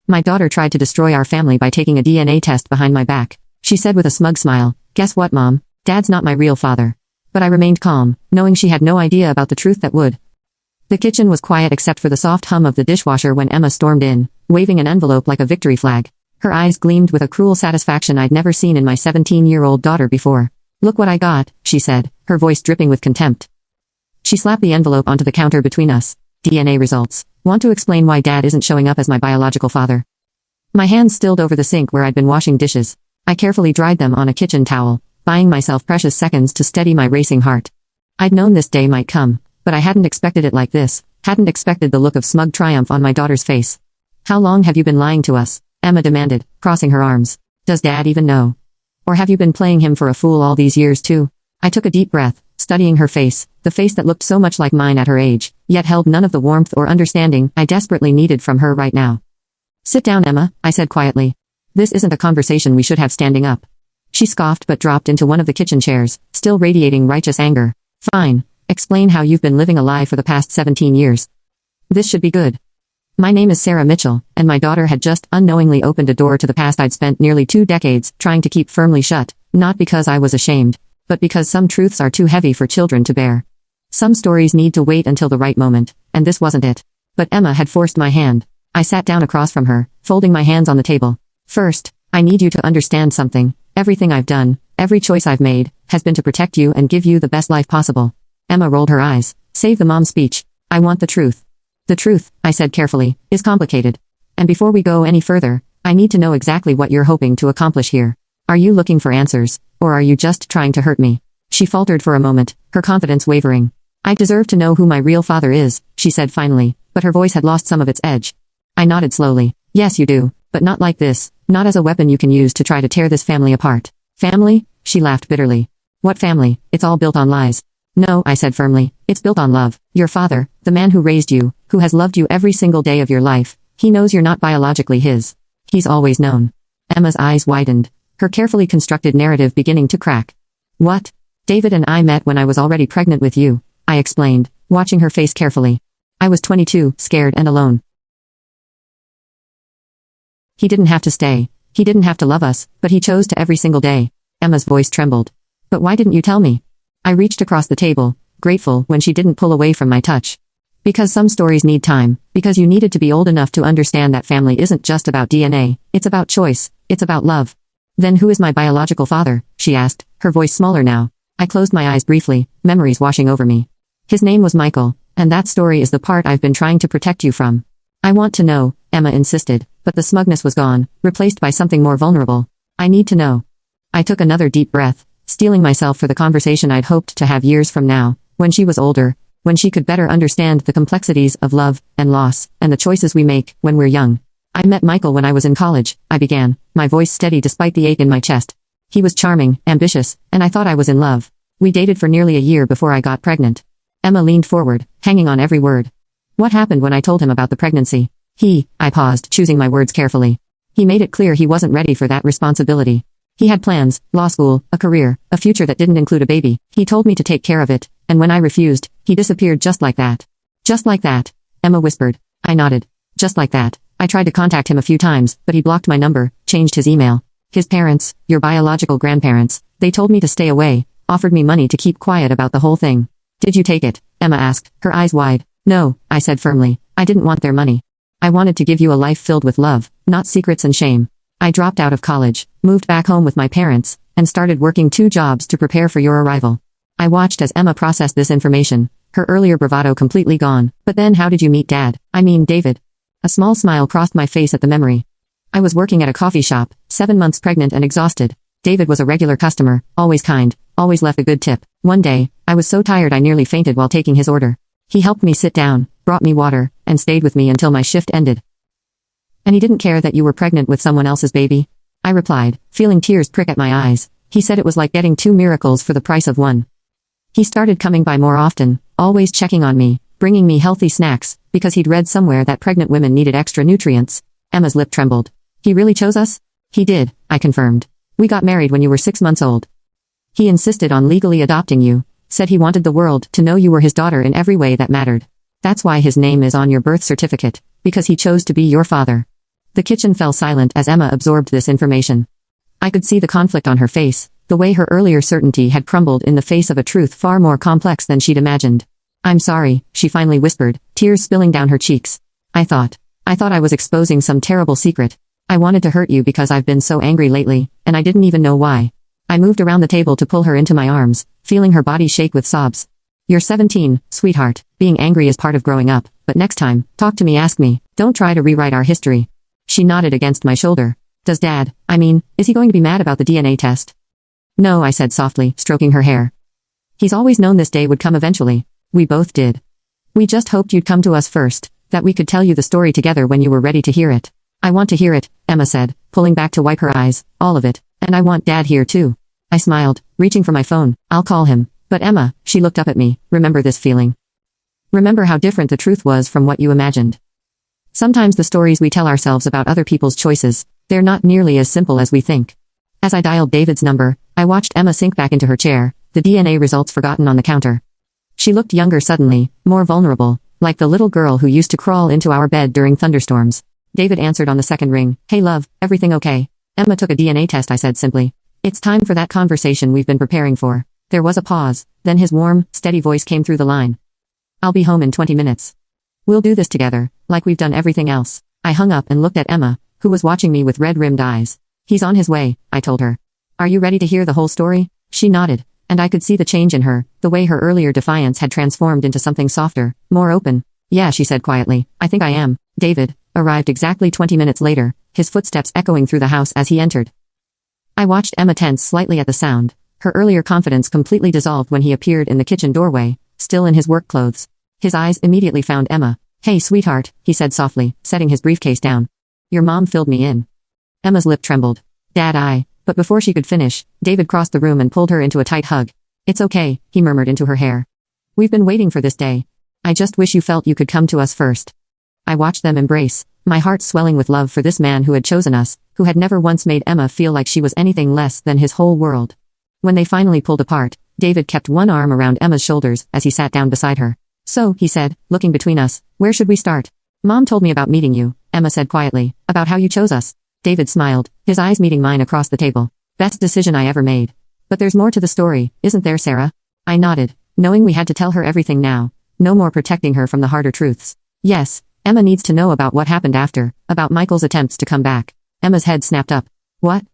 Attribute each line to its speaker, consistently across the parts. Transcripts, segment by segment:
Speaker 1: My daughter tried to destroy our family by taking a DNA test behind my back. She said with a smug smile, "Guess what, Mom? Dad's not my real father." But I remained calm, knowing she had no idea about the truth that would. The kitchen was quiet except for the soft hum of the dishwasher when Emma stormed in, waving an envelope like a victory flag. Her eyes gleamed with a cruel satisfaction I'd never seen in my 17-year-old daughter before. "Look what I got," she said, her voice dripping with contempt. She slapped the envelope onto the counter between us. "DNA results. Want to explain why Dad isn't showing up as my biological father?" My hands stilled over the sink where I'd been washing dishes. I carefully dried them on a kitchen towel, buying myself precious seconds to steady my racing heart. I'd known this day might come, but I hadn't expected it like this, hadn't expected the look of smug triumph on my daughter's face. "How long have you been lying to us?" Emma demanded, crossing her arms. "Does Dad even know? Or have you been playing him for a fool all these years too?" I took a deep breath, studying her face, the face that looked so much like mine at her age, yet held none of the warmth or understanding I desperately needed from her right now. "Sit down, Emma," I said quietly. "This isn't a conversation we should have standing up." She scoffed but dropped into one of the kitchen chairs, still radiating righteous anger. "Fine. Explain how you've been living a lie for the past 17 years. This should be good." My name is Sarah Mitchell, and my daughter had just unknowingly opened a door to the past I'd spent nearly 2 decades trying to keep firmly shut, not because I was ashamed, but because some truths are too heavy for children to bear. Some stories need to wait until the right moment, and this wasn't it. But Emma had forced my hand. I sat down across from her, folding my hands on the table. "First, I need you to understand something. Everything I've done, every choice I've made, has been to protect you and give you the best life possible." Emma rolled her eyes. "Save the mom speech. I want the truth." "The truth," I said carefully, "is complicated. And before we go any further, I need to know exactly what you're hoping to accomplish here. Are you looking for answers, or are you just trying to hurt me?" She faltered for a moment, her confidence wavering. "I deserve to know who my real father is," she said finally, but her voice had lost some of its edge. I nodded slowly. "Yes, you do, but not like this, not as a weapon you can use to try to tear this family apart." "Family?" She laughed bitterly. "What family? It's all built on lies." "No," I said firmly, "it's built on love. Your father, the man who raised you, who has loved you every single day of your life, he knows you're not biologically his. He's always known." Emma's eyes widened, her carefully constructed narrative beginning to crack. "What? David and I met when I was already pregnant with you," I explained, watching her face carefully. "I was 22, scared and alone. He didn't have to stay. He didn't have to love us, but he chose to every single day." Emma's voice trembled. "But why didn't you tell me?" I reached across the table, grateful when she didn't pull away from my touch. "Because some stories need time, because you needed to be old enough to understand that family isn't just about DNA, it's about choice, it's about love." "Then who is my biological father?" she asked, her voice smaller now. I closed my eyes briefly, memories washing over me. "His name was Michael, and that story is the part I've been trying to protect you from." "I want to know," Emma insisted, but the smugness was gone, replaced by something more vulnerable. "I need to know." I took another deep breath, steeling myself for the conversation I'd hoped to have years from now, when she was older, when she could better understand the complexities of love and loss, and the choices we make when we're young. "I met Michael when I was in college," I began, my voice steady despite the ache in my chest. "He was charming, ambitious, and I thought I was in love. We dated for nearly a year before I got pregnant." Emma leaned forward, hanging on every word. "What happened when I told him about the pregnancy?" I paused, choosing my words carefully. "He made it clear he wasn't ready for that responsibility. He had plans, law school, a career, a future that didn't include a baby. He told me to take care of it, and when I refused, he disappeared just like that." "Just like that?" Emma whispered. I nodded. "Just like that. I tried to contact him a few times, but he blocked my number, changed his email. His parents, your biological grandparents, they told me to stay away, offered me money to keep quiet about the whole thing." "Did you take it?" Emma asked, her eyes wide. "No," I said firmly. "I didn't want their money. I wanted to give you a life filled with love, not secrets and shame. I dropped out of college, moved back home with my parents, and started working 2 jobs to prepare for your arrival." I watched as Emma processed this information, her earlier bravado completely gone. "But then how did you meet Dad? I mean David?" A small smile crossed my face at the memory. "I was working at a coffee shop, 7 months pregnant and exhausted. David was a regular customer, always kind, always left a good tip. One day, I was so tired I nearly fainted while taking his order. He helped me sit down, brought me water, and stayed with me until my shift ended." "And he didn't care that you were pregnant with someone else's baby?" I replied, feeling tears prick at my eyes. "He said it was like getting 2 miracles for the price of one. He started coming by more often, always checking on me, bringing me healthy snacks, because he'd read somewhere that pregnant women needed extra nutrients." Emma's lip trembled. "He really chose us?" "He did," I confirmed. "We got married when you were 6 months old. He insisted on legally adopting you, said he wanted the world to know you were his daughter in every way that mattered. That's why his name is on your birth certificate, because he chose to be your father." The kitchen fell silent as Emma absorbed this information. I could see the conflict on her face, the way her earlier certainty had crumbled in the face of a truth far more complex than she'd imagined. "I'm sorry," she finally whispered, tears spilling down her cheeks. I thought I was exposing some terrible secret. I wanted to hurt you because I've been so angry lately, and I didn't even know why." I moved around the table to pull her into my arms, feeling her body shake with sobs. "You're 17, sweetheart. Being angry is part of growing up, but next time, talk to me, ask me. Don't try to rewrite our history." She nodded against my shoulder. "Is he going to be mad about the DNA test?" "No," I said softly, stroking her hair. "He's always known this day would come eventually. We both did. We just hoped you'd come to us first, that we could tell you the story together when you were ready to hear it." "I want to hear it," Emma said, pulling back to wipe her eyes, "all of it, and I want Dad here too." I smiled, reaching for my phone. "I'll call him." "But Emma," she looked up at me, "remember this feeling. Remember how different the truth was from what you imagined. Sometimes the stories we tell ourselves about other people's choices, they're not nearly as simple as we think." As I dialed David's number, I watched Emma sink back into her chair, the DNA results forgotten on the counter. She looked younger suddenly, more vulnerable, like the little girl who used to crawl into our bed during thunderstorms. David answered on the second ring. "Hey love, everything okay?" "Emma took a DNA test," I said simply. "It's time for that conversation we've been preparing for." There was a pause, then his warm, steady voice came through the line. "I'll be home in 20 minutes. We'll do this together, like we've done everything else." I hung up and looked at Emma, who was watching me with red-rimmed eyes. "He's on his way," I told her. "Are you ready to hear the whole story?" She nodded, and I could see the change in her, the way her earlier defiance had transformed into something softer, more open. "Yeah," she said quietly, "I think I am." David arrived exactly 20 minutes later, his footsteps echoing through the house as he entered. I watched Emma tense slightly at the sound. Her earlier confidence completely dissolved when he appeared in the kitchen doorway, still in his work clothes. His eyes immediately found Emma. "Hey sweetheart," he said softly, setting his briefcase down. "Your mom filled me in." Emma's lip trembled. "Dad, But before she could finish, David crossed the room and pulled her into a tight hug. "It's okay," he murmured into her hair. "We've been waiting for this day. I just wish you felt you could come to us first." I watched them embrace, my heart swelling with love for this man who had chosen us, who had never once made Emma feel like she was anything less than his whole world. When they finally pulled apart, David kept one arm around Emma's shoulders as he sat down beside her. "So," he said, looking between us, "where should we start?" "Mom told me about meeting you," Emma said quietly, "about how you chose us." David smiled, his eyes meeting mine across the table. "Best decision I ever made. But there's more to the story, isn't there, Sarah?" I nodded, knowing we had to tell her everything now. No more protecting her from the harder truths. "Yes, Emma needs to know about what happened after, about Michael's attempts to come back." Emma's head snapped up. "What?"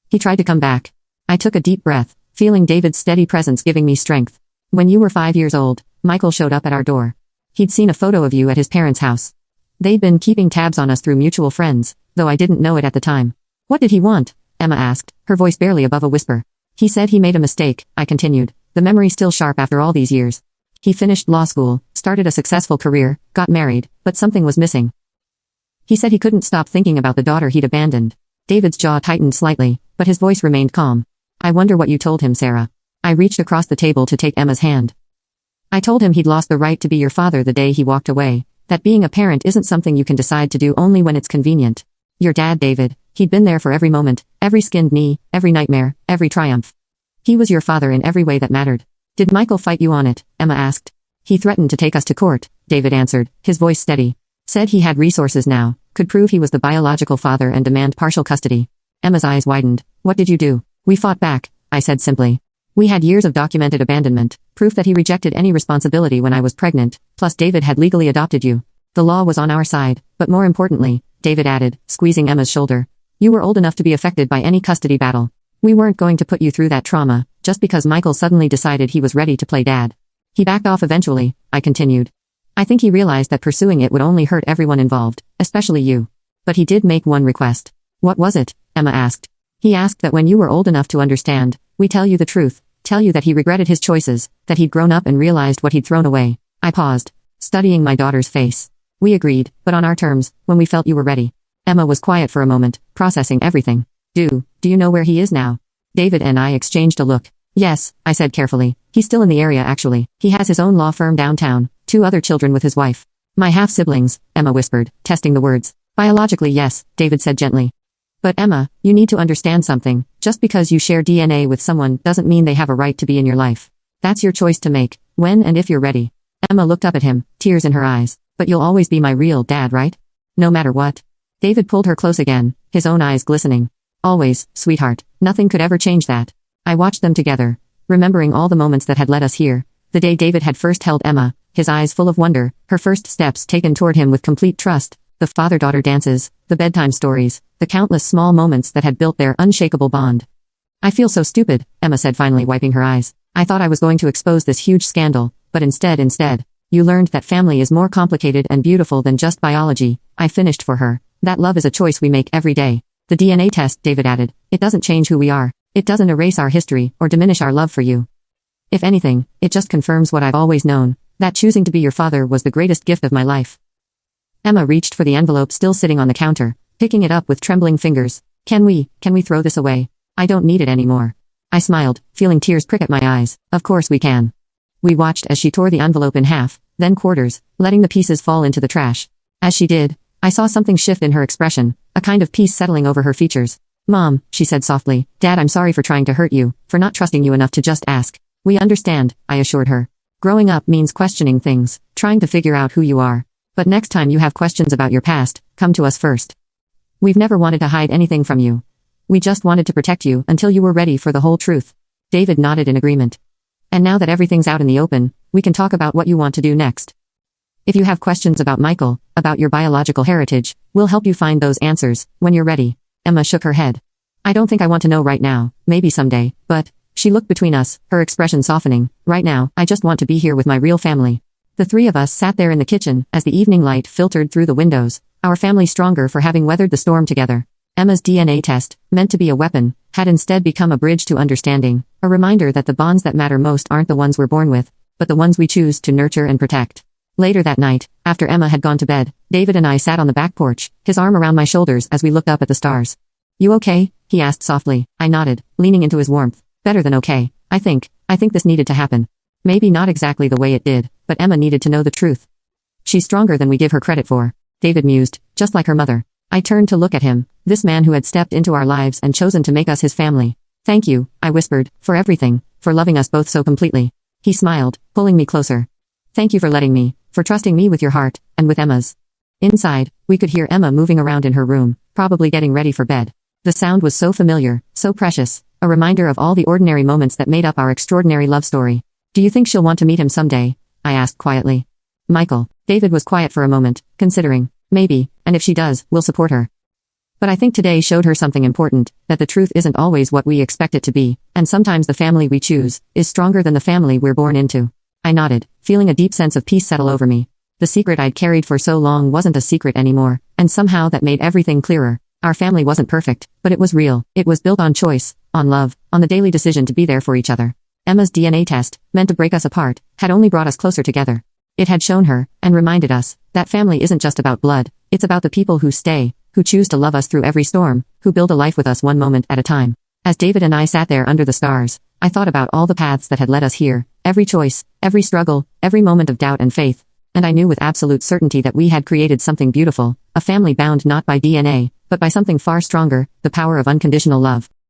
Speaker 1: "He tried to come back." I took a deep breath, feeling David's steady presence giving me strength. "When you were 5 years old, Michael showed up at our door. He'd seen a photo of you at his parents' house. They'd been keeping tabs on us through mutual friends, though I didn't know it at the time." "What did he want?" Emma asked, her voice barely above a whisper. "He said he made a mistake," I continued, the memory still sharp after all these years. "He finished law school, started a successful career, got married, but something was missing. He said he couldn't stop thinking about the daughter he'd abandoned." David's jaw tightened slightly, but his voice remained calm. "I wonder what you told him, Sarah." I reached across the table to take Emma's hand. "I told him he'd lost the right to be your father the day he walked away, that being a parent isn't something you can decide to do only when it's convenient. Your dad, David, he'd been there for every moment, every skinned knee, every nightmare, every triumph. He was your father in every way that mattered." "Did Michael fight you on it?" Emma asked. "He threatened to take us to court," David answered, his voice steady. "Said he had resources now, could prove he was the biological father and demand partial custody." Emma's eyes widened. "What did you do?" "We fought back," I said simply. "We had years of documented abandonment, proof that he rejected any responsibility when I was pregnant, plus David had legally adopted you. The law was on our side, but more importantly," David added, squeezing Emma's shoulder, "you were old enough to be affected by any custody battle. We weren't going to put you through that trauma, just because Michael suddenly decided he was ready to play dad. He backed off eventually," I continued. "I think he realized that pursuing it would only hurt everyone involved, especially you. But he did make one request." "What was it?" Emma asked. "He asked that when you were old enough to understand, we tell you the truth, tell you that he regretted his choices, that he'd grown up and realized what he'd thrown away." I paused, studying my daughter's face. "We agreed, but on our terms, when we felt you were ready." Emma was quiet for a moment, processing everything. Do you know where he is now?" David and I exchanged a look. "Yes," I said carefully. "He's still in the area actually. He has his own law firm downtown, 2 other children with his wife." "My half-siblings," Emma whispered, testing the words. "Biologically yes," David said gently. "But Emma, you need to understand something. Just because you share DNA with someone doesn't mean they have a right to be in your life. That's your choice to make, when and if you're ready." Emma looked up at him, tears in her eyes. "But you'll always be my real dad, right? No matter what." David pulled her close again, his own eyes glistening. Always, sweetheart, nothing could ever change that. I watched them together, remembering all the moments that had led us here. The day David had first held Emma, his eyes full of wonder, her first steps taken toward him with complete trust, the father-daughter dances, the bedtime stories, the countless small moments that had built their unshakable bond. I feel so stupid, Emma said finally, wiping her eyes. I thought I was going to expose this huge scandal, but instead, you learned that family is more complicated and beautiful than just biology. I finished for her. That love is a choice we make every day. The DNA test, David added. It doesn't change who we are. It doesn't erase our history or diminish our love for you. If anything, it just confirms what I've always known, that choosing to be your father was the greatest gift of my life. Emma reached for the envelope still sitting on the counter, picking it up with trembling fingers. Can we throw this away? I don't need it anymore. I smiled, feeling tears prick at my eyes. Of course we can. We watched as she tore the envelope in half, then quarters, letting the pieces fall into the trash. As she did, I saw something shift in her expression, a kind of peace settling over her features. Mom, she said softly, Dad, I'm sorry for trying to hurt you, for not trusting you enough to just ask. We understand, I assured her. Growing up means questioning things, trying to figure out who you are. But next time you have questions about your past, come to us first. We've never wanted to hide anything from you. We just wanted to protect you until you were ready for the whole truth. David nodded in agreement. And now that everything's out in the open, we can talk about what you want to do next. If you have questions about Michael, about your biological heritage, we'll help you find those answers, when you're ready. Emma shook her head. I don't think I want to know right now, maybe someday, but... She looked between us, her expression softening. Right now, I just want to be here with my real family. The three of us sat there in the kitchen, as the evening light filtered through the windows, our family stronger for having weathered the storm together. Emma's DNA test, meant to be a weapon, had instead become a bridge to understanding, a reminder that the bonds that matter most aren't the ones we're born with, but the ones we choose to nurture and protect. Later that night, after Emma had gone to bed, David and I sat on the back porch, his arm around my shoulders as we looked up at the stars. You okay? He asked softly. I nodded, leaning into his warmth. Better than okay. I think this needed to happen. Maybe not exactly the way it did, but Emma needed to know the truth. She's stronger than we give her credit for, David mused, just like her mother. I turned to look at him, this man who had stepped into our lives and chosen to make us his family. Thank you, I whispered, for everything, for loving us both so completely. He smiled, pulling me closer. Thank you for letting me, for trusting me with your heart, and with Emma's. Inside, we could hear Emma moving around in her room, probably getting ready for bed. The sound was so familiar, so precious, a reminder of all the ordinary moments that made up our extraordinary love story. Do you think she'll want to meet him someday? I asked quietly. Michael. David was quiet for a moment, considering. Maybe, and if she does, we'll support her. But I think today showed her something important, that the truth isn't always what we expect it to be, and sometimes the family we choose is stronger than the family we're born into. I nodded, feeling a deep sense of peace settle over me. The secret I'd carried for so long wasn't a secret anymore, and somehow that made everything clearer. Our family wasn't perfect, but it was real. It was built on choice, on love, on the daily decision to be there for each other. Emma's DNA test, meant to break us apart, had only brought us closer together. It had shown her, and reminded us, that family isn't just about blood, it's about the people who stay, who choose to love us through every storm, who build a life with us one moment at a time. As David and I sat there under the stars, I thought about all the paths that had led us here, every choice, every struggle, every moment of doubt and faith, and I knew with absolute certainty that we had created something beautiful, a family bound not by DNA, but by something far stronger, the power of unconditional love.